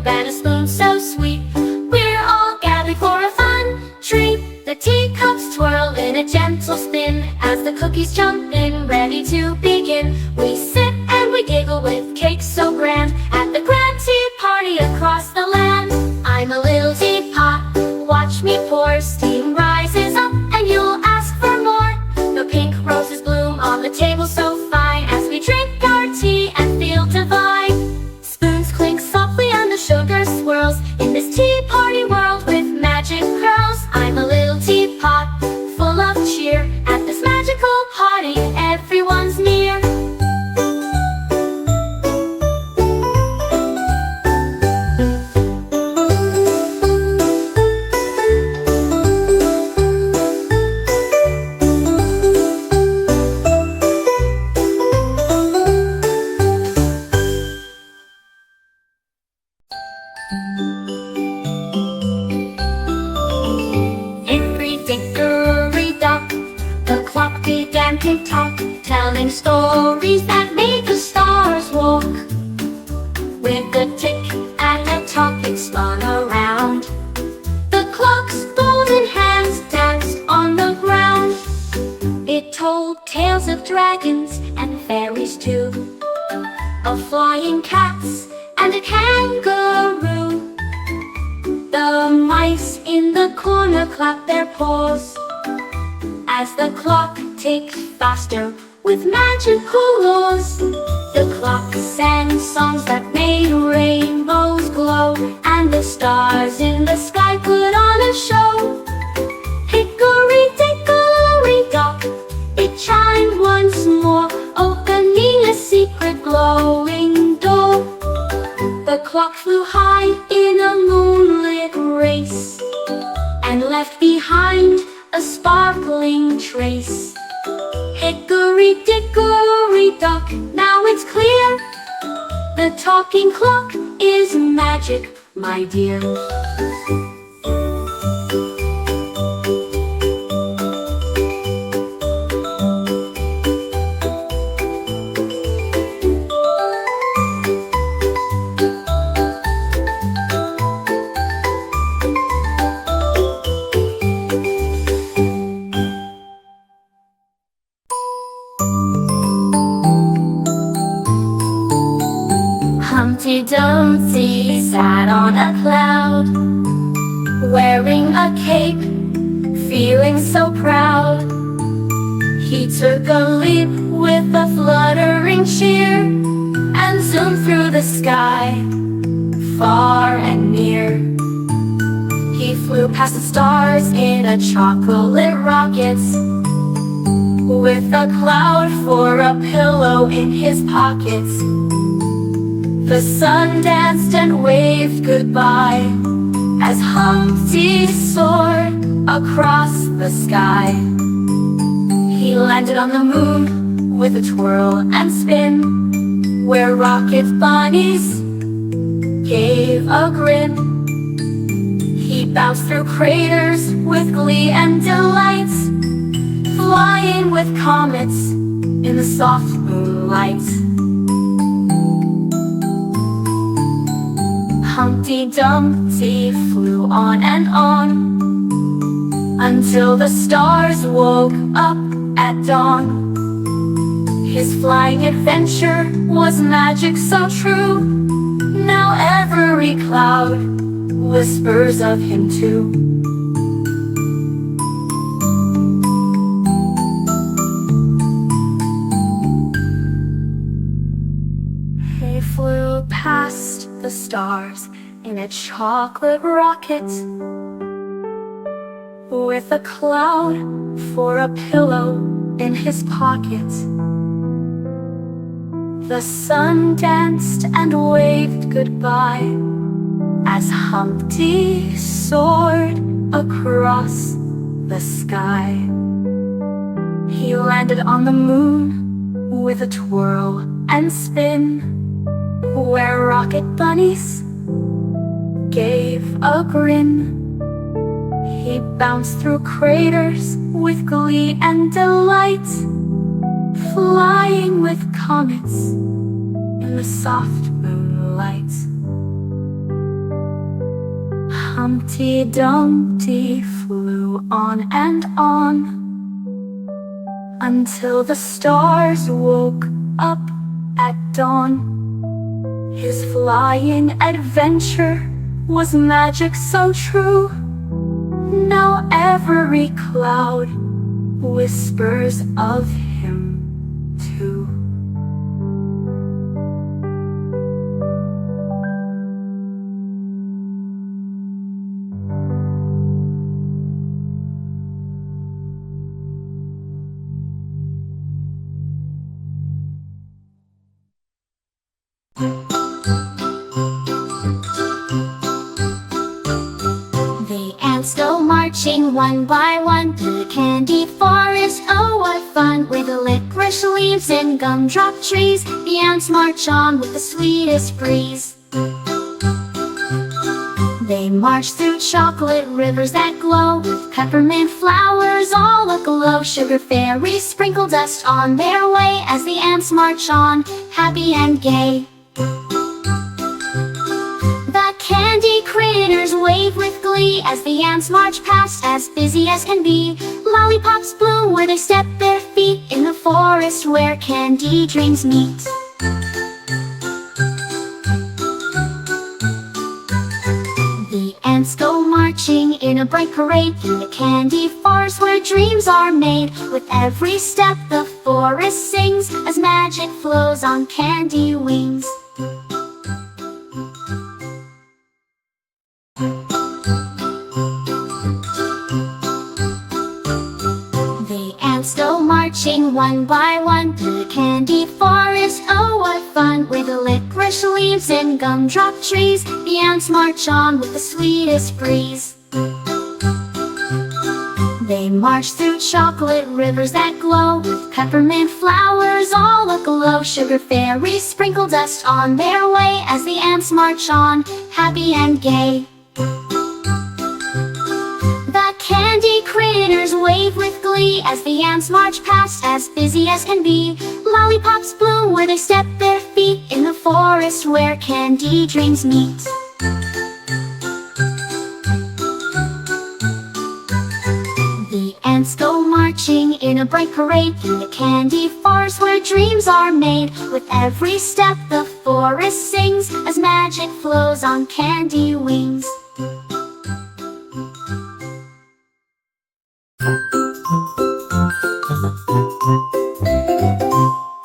and a spoon so sweet. We're all gathered for a fun treat. The teacups twirl in a gentle spin as the cookies jump in, ready to begin. We sit and we giggle with cake so grand at the grand tea party across the land. I'm a little teapot, watch me pour. Steam rises up and you'll ask for more. The pink roses bloom on the table so fine as we drink our tea and feel divine. Spoons clink softly and the sugar swirls in this tea party world with magic curls. I'm a little teapot, full of cheer. At this magical party, everyone's near. Tick-tock, telling stories that made the stars walk. With a tick and a tock it spun around. The clock's golden hands danced on the ground. It told tales of dragons and fairies too, of flying cats and a kangaroo. The mice in the corner clapped their paws as the clock ticked faster with magical laws. The clock sang songs that made rainbows glow, and the stars in the sky put on a show. Hickory-dickory-dock, it chimed once more, opening a secret glowing door. The clock flew high in a moonlit race and left behind a sparkling trace. Hickory-dickory-dock, now it's clear. The talking clock is magic, my dear. Humpty Dumpty sat on a cloud, wearing a cape, feeling so proud. He took a leap with a fluttering cheer and zoomed through the sky, far and near. He flew past the stars in a chocolate rocket, with a cloud for a pillow in his pockets. The sun danced and waved goodbye as Humpty soared across the sky. He landed on the moon with a twirl and spin, where rocket bunnies gave a grin. He bounced through craters with glee and delight, flying with comets in the soft moonlight. Humpty Dumpty flew on and on until the stars woke up at dawn. His flying adventure was magic so true. Now every cloud whispers of him too. He flew past the stars in a chocolate rocket, with a cloud for a pillow in his pocket. The sun danced and waved goodbye as Humpty soared across the sky. He landed on the moon with a twirl and spin, where rocket bunnies gave a grin. He bounced through craters with glee and delight, flying with comets in the soft moonlight. Humpty Dumpty flew on and on until the stars woke up at dawn. His flying adventure was magic so true. Now every cloud whispers of him too. The ants go marching one by one through the candy forest. Oh, what fun! With the licorice leaves and gumdrop trees, the ants march on with the sweetest breeze. They march through chocolate rivers that glow, with peppermint flowers all aglow. Sugar fairies sprinkle dust on their way as the ants march on, happy and gay. The candy critters wave with glee as the ants march past, as busy as can be. Lollipops bloom where they step their feet, in the forest where candy dreams meet. The ants go marching in a bright parade through the candy forest where dreams are made. With every step the forest sings as magic flows on candy wings. The ants go marching one by one through the candy forest. Oh, what fun! With the licorice leaves and gumdrop trees, the ants march on with the sweetest breeze. They march through chocolate rivers that glow, with peppermint flowers all aglow. Sugar fairies sprinkle dust on their way as the ants march on, happy and gay. The candy critters wave with glee as the ants march past, as busy as can be. Lollipops bloom where they step their feet, in the forest where candy dreams meet. The ants go marching in a bright parade through the candy forest where dreams are made. With every step the forest sings as magic flows on candy wings.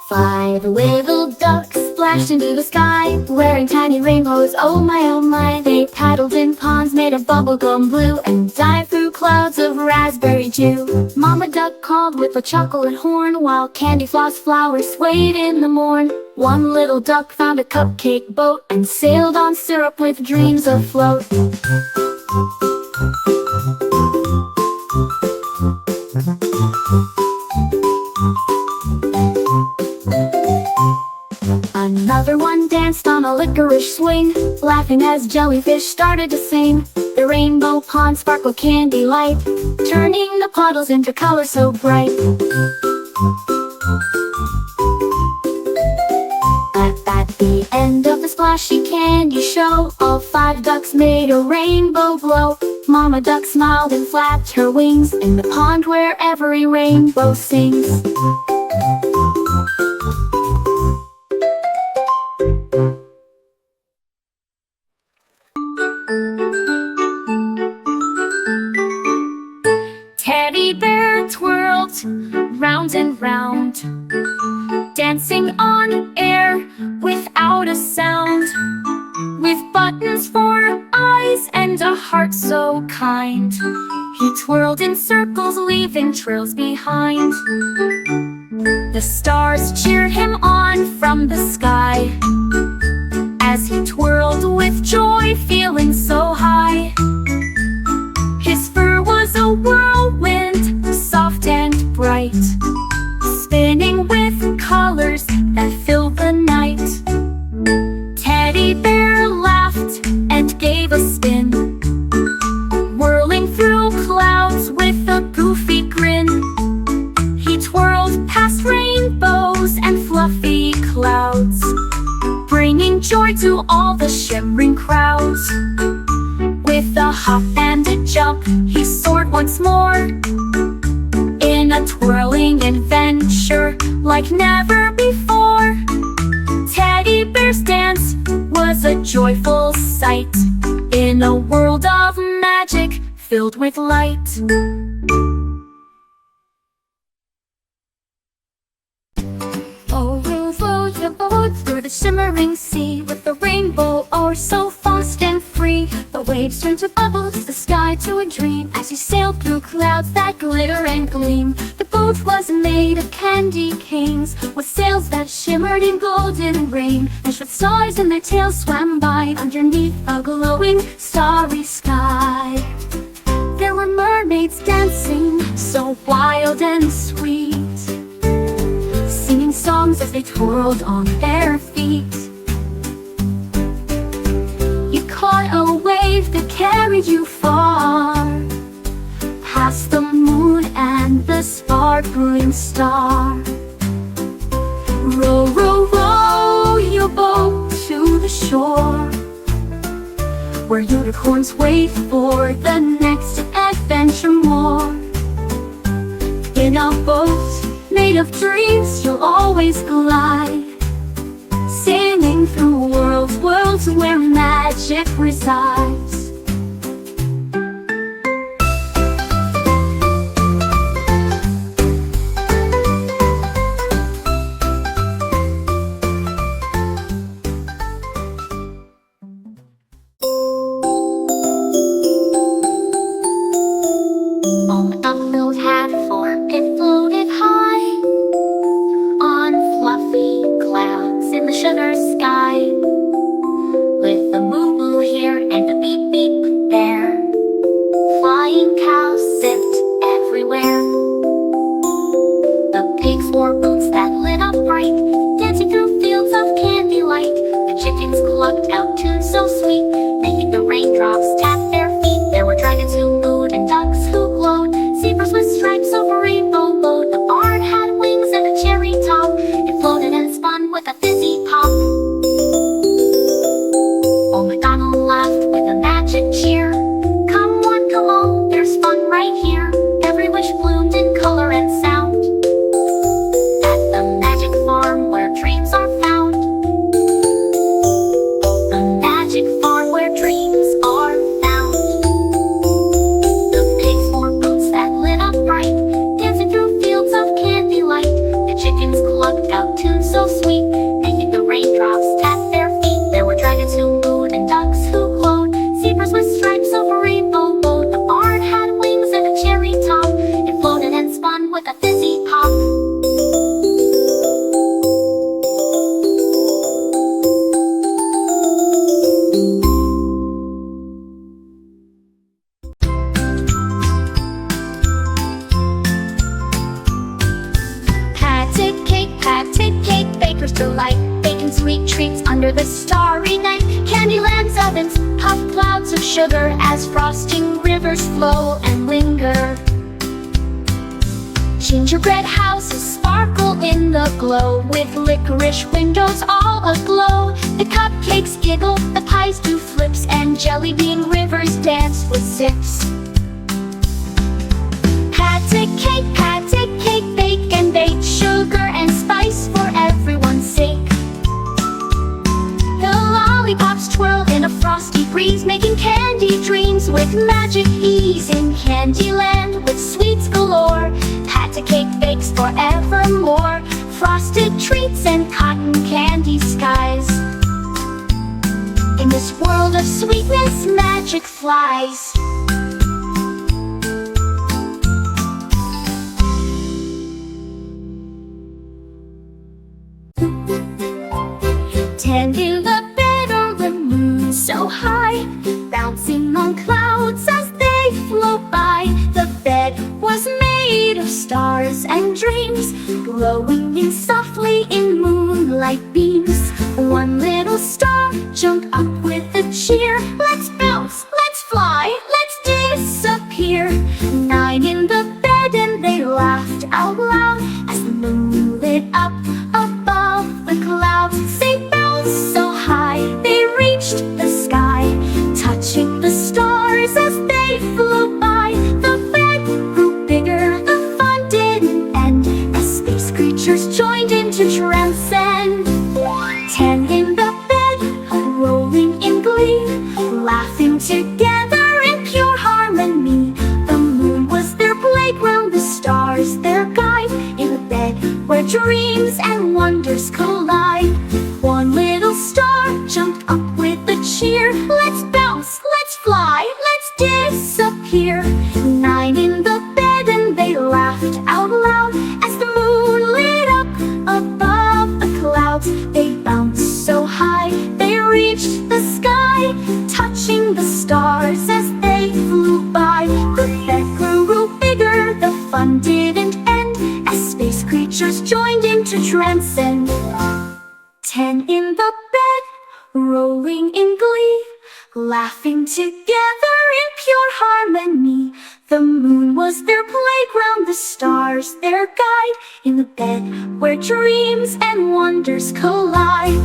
Five little ducks splashed into the sky, wearing tiny rainbows, oh my. They paddled in ponds made of bubblegum blue, and dived through clouds of raspberry dew. Mama duck called with a chocolate horn, while candy floss flowers swayed in the morn. One little duck found a cupcake boat, and sailed on syrup with dreams afloat. Another one danced on a licorice swing, laughing as jellyfish started to sing. The rainbow pond sparkled candy light, turning the puddles into colors so bright. At the end of the splashy candy show, all five ducks made a rainbow glow. Mama duck smiled and flapped her wings in the pond where every rainbow sings. Teddy bear twirled round and round, dancing on air without a sound, with buttons for eyes and a heart so kind. He twirled in circles, leaving trails behind. The stars cheered him on from the sky, as he twirled with joy, feeling so high. His fur was a whirlwind, soft and bright, spinning with colors that filled the night. Teddy bear laughed and gave a spin, whirling through clouds with a goofy grin. He twirled past rainbows and fluffy clouds, bringing joy to all the shimmering crowds. With a hop and a jump, he soared once more, in a twirling adventure like never before. Teddy Bear's dance was a joyful sight, in a world of magic filled with light. Oh, row your boat through the shimmering sea, with the rainbow o'er so fast and free. The waves turned to bubbles, the sky to a dream, as you sailed through clouds that glitter and gleam. The boat was made of candy canes, with sails that shimmered in golden rain, and with stars in their tails swam by, underneath a glowing starry sky. There were mermaids dancing, so wild and sweet, singing songs as they twirled on their feet. You caught a wave that carried you far, past the moon and the sparkling star. Row, row, row your boat to the shore, where unicorns wait for the next adventure more. In a boat made of dreams you'll always glide, sailing through worlds, worlds where magic resides. Sugar sky, with the moo moo here and the beep beep there. Flying cows zipped everywhere. The pigs wore boots that lit up bright, dancing through fields of candy light. The chickens clucked out tunes so sweet, making the raindrops tap their feet. There were dragons who mooed and ducks who glowed, zebras with stripes over rainbow load. The barn had wings and a cherry top, it floated and spun with a fizzy pop. Old MacDonald laughed with a magic cheer. Come one, come all, there's fun right here. Every wish bloomed in color and sound, at the magic farm where dreams are found. The magic farm where dreams are found. The pigs wore boots that lit up bright, dancing through fields of candy light. The chickens clucked out tunes so sweet, making the raindrops tap their feet. There were dragons who mooed and ducks who glowed, zebras with stripes over rainbow load. The barn had wings and a cherry top, it floated and spun with a fizzy pop. Patted cake, baker's delight, baking sweet treats under the starry night. Candyland's ovens puff clouds of sugar as frosting rivers flow and linger. Gingerbread houses sparkle in the glow, with licorice windows all aglow. The cupcakes giggle, the pies do flips, and jelly bean rivers dance with sips. Patted cake, bake and bake, sugar and spice for everyone's sake. The lollipops twirl in a frosty breeze, making candy dreams with magic ease. In Candyland with sweets galore, patted cake bakes forevermore. Frosted treats and cotton candy skies, in this world of sweetness magic flies. Tending the bed on the moon so high, bouncing on clouds as they flow by. The bed was made of stars and dreams, glowing in softly in moonlight beams. One little star jumped up with a cheer. Let's bounce, let's fly, let's disappear. 9 in the bed and they laughed out loud as the moon lit up above the clouds. They bounced so high they reached the sky, touching the stars as wonders collide. One little star jumped up with a cheer. Let's bounce, let's fly, let's disappear. 9 in the bed and they laughed out loud as the moon lit up above the clouds. They bounced so high, they reached the sky, touching the stars as they flew by. The bed grew bigger, the fun didn't end, as space creatures joined in to transcend. 10 in the bed, rolling in glee, laughing together in pure harmony. The moon was their playground, the stars their guide, in the bed where dreams and wonders collide.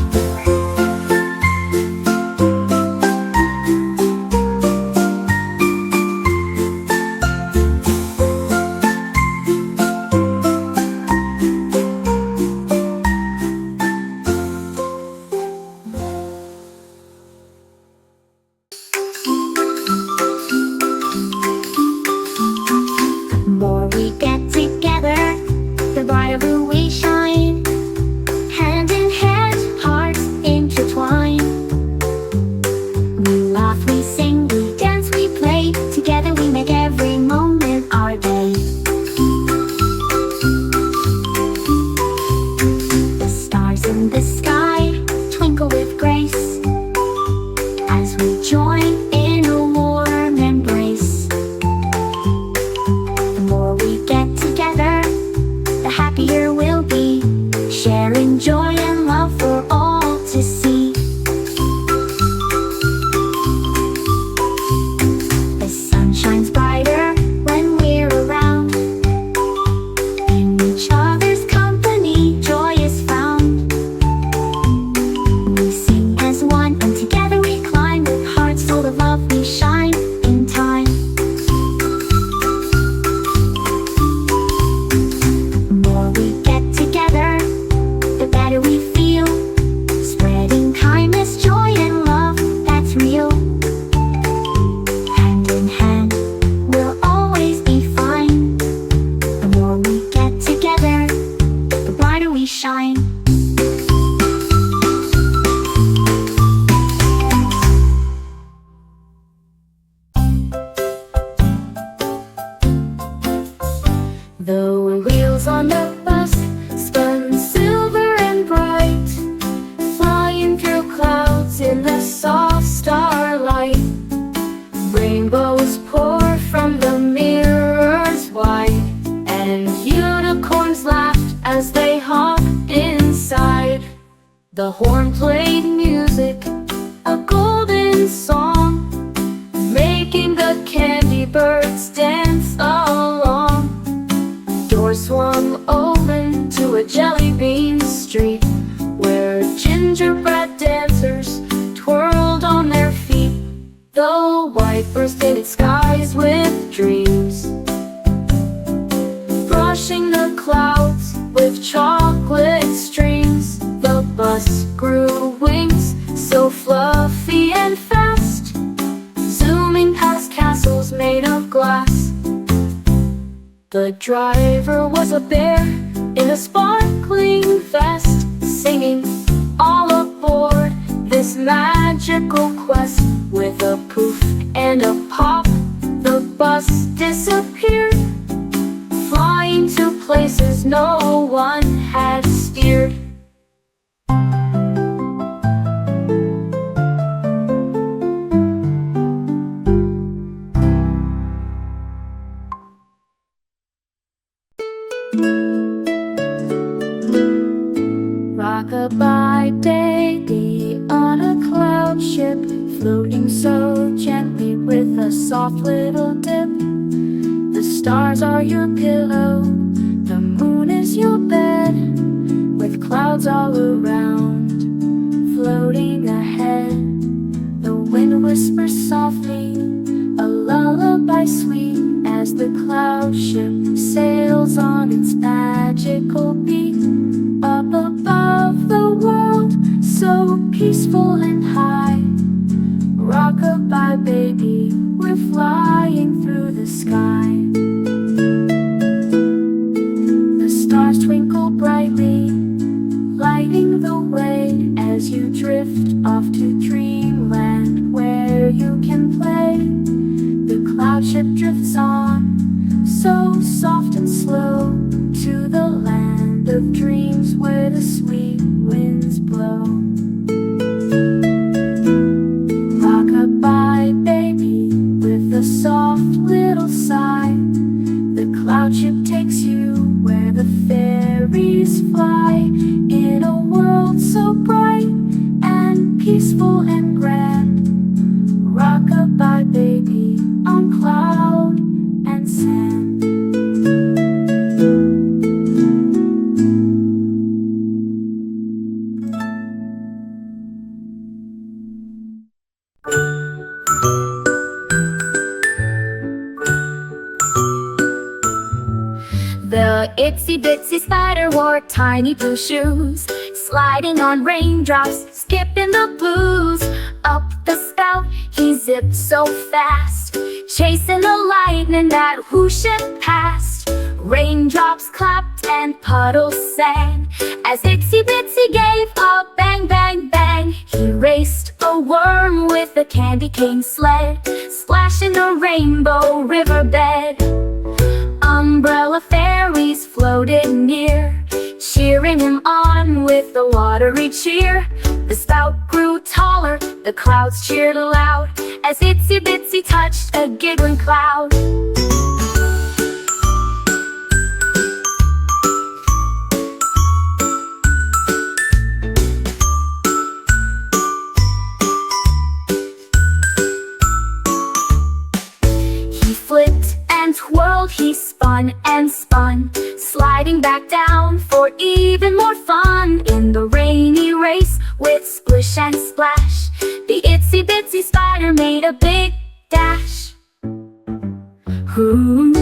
The wheels on the bus spun silver and bright, flying through clouds in the soft starlight. Rainbows pour from the mirrors wide, and unicorns laughed as they hopped inside. The horn played music, a golden song, making the candy birds dance along. Doors swung open to a jelly bean street, where gingerbread dancers twirled on their feet. The white burst in its skies with dreams, brushing the clouds with chocolate streams. The bus grew wings so fluffy and fast, zooming past castles made of glass. The driver was a bear in a sparkling vest, singing, "All aboard this magical quest." With a poof and a pop, the bus disappeared, flying to places no one had steered. Rock-a-bye baby on a cloud ship, floating so gently with a soft little dip. The stars are your pillow, the moon is your bed, with clouds all around, floating ahead. The wind whispers softly, a lullaby sweet, as the cloud ship sails on its magical beat. Up above the world, so peaceful and high. Rock-a-bye baby, we're flying through the sky. The stars twinkle brightly, like ship drifts on, so soft and slow, to the land of dreams where the sweet winds blow. Rock-a-bye, baby, with a soft little sigh. The cloud ship takes you where the fairies fly, in a world so bright and peaceful and grand. Rock-a-bye, baby, on cloud and sand. The itsy-bitsy spider wore tiny blue shoes, sliding on raindrops, skipping the blues. Up the spout he zipped so fast, chasing the lightning that whooshed past. Raindrops clapped and puddles sang, as itsy-bitsy gave a bang, bang, bang. He raced a worm with a candy cane sled, splashing the rainbow riverbed. Umbrella fairies floated near, cheering him on with a watery cheer. The spout grew taller, the clouds cheered aloud, as itsy-bitsy touched a giggling cloud. He flipped and twirled, he spun and spun, sliding back down for even more fun. In the rainy race with splish and splash, the itsy-bitsy spider made a big dash. Ooh.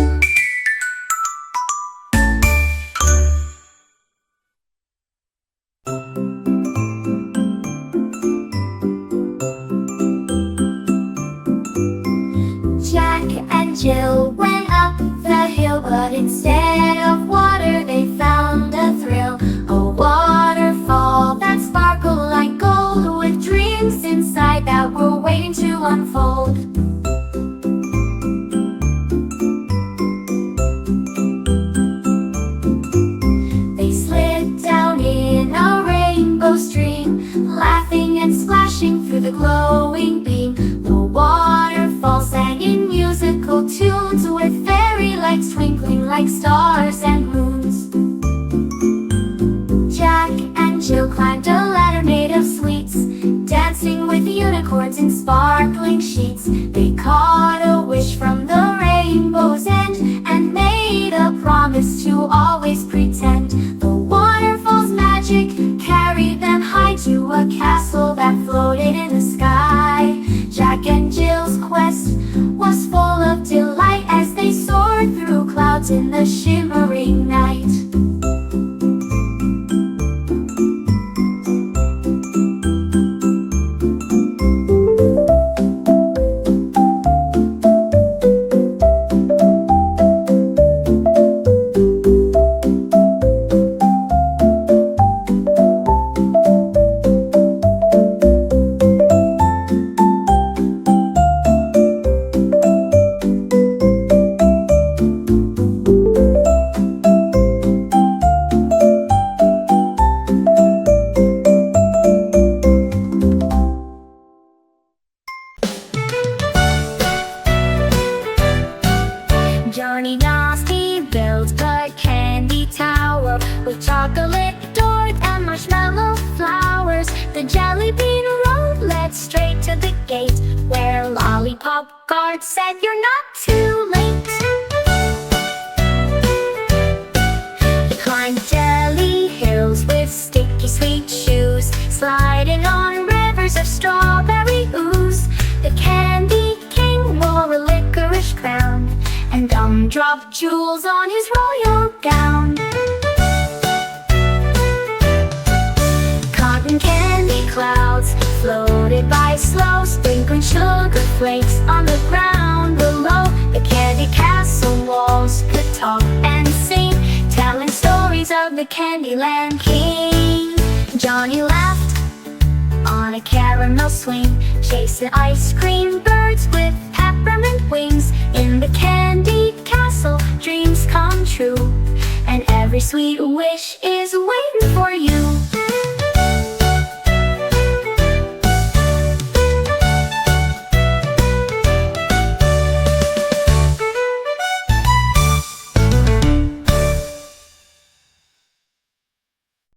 Jack and Jill went up the hill, but instead of water they found a thrill. A waterfall that sparkled like gold, with dreams inside that were waiting to unfold. They slid down in a rainbow stream, laughing and splashing through the glowing beam. The waterfall sang in musical tunes, with fairy lights twinkling like stars and moons. Jack and Jill climbed a ladder made of sweets, dancing with unicorns in sparkling sheets. They caught a wish from the rainbow's end, and made a promise to always pretend. The waterfall's magic carried them high to a castle that floated in the sky. Jack and Jill's quest was full of delight, as they soared through clouds in the shimmering night. Johnny Nasty built a candy tower, with chocolate doors and marshmallow flowers. The jelly bean road led straight to the gate, where Lollipop Guard said, "You're not too late." He climbed jelly hills with sticky sweet shoes, sliding on rivers of strawberry ooze. The Candy King wore a licorice crown, and gumdrop jewels on his royal gown. Cotton candy clouds floated by slow, sprinkling sugar flakes on the ground below. The candy castle walls could talk and sing, telling stories of the Candyland King. Johnny laughed on a caramel swing, chasing ice cream birds with pepper peppermint wings. In the candy castle, dreams come true, and every sweet wish is waiting for you.